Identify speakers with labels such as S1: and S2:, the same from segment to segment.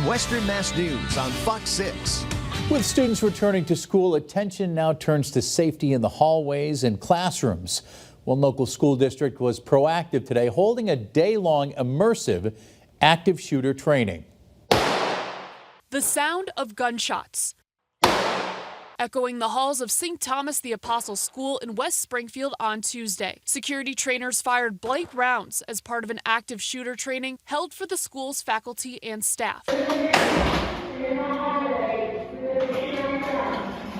S1: Western Mass News on Fox 6.
S2: With students returning to school, attention now turns to safety in the hallways and classrooms. One local school district was proactive today, holding a day-long immersive active shooter training.
S3: The sound of gunshots echoing the halls of St. Thomas the Apostle School in West Springfield on Tuesday. Security trainers fired blank rounds as part of an active shooter training held for the school's faculty and staff. Is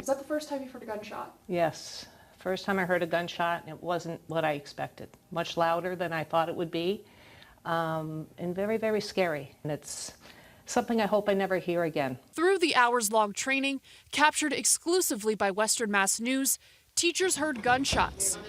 S3: that the first time you've heard a gunshot?
S4: Yes. First time I heard a gunshot, and it wasn't what I expected. Much louder than I thought it would be, and very, very scary. And it's something I hope I never hear again.
S3: Through the hours-long training, captured exclusively by Western Mass News, teachers heard gunshots,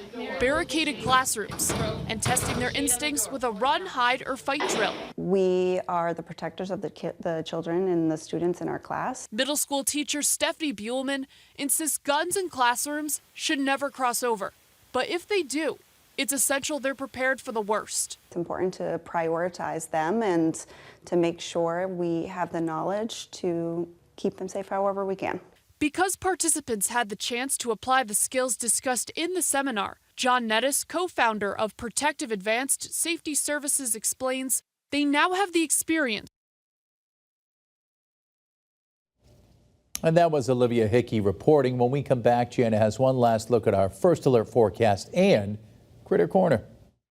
S3: barricaded classrooms, and testing their instincts with a run, hide, or fight drill.
S5: We are the protectors of the children and the students in our class.
S3: Middle school teacher Stephanie Buellman insists guns in classrooms should never cross over. But if they do, it's essential they're prepared for the worst.
S5: It's important to prioritize them and to make sure we have the knowledge to keep them safe however we can.
S3: Because participants had the chance to apply the skills discussed in the seminar, John Nettis, co-founder of Protective Advanced Safety Services, explains they now have the experience.
S2: And that was Olivia Hickey reporting. When we come back, Jana has one last look at our first alert forecast and Critter Corner.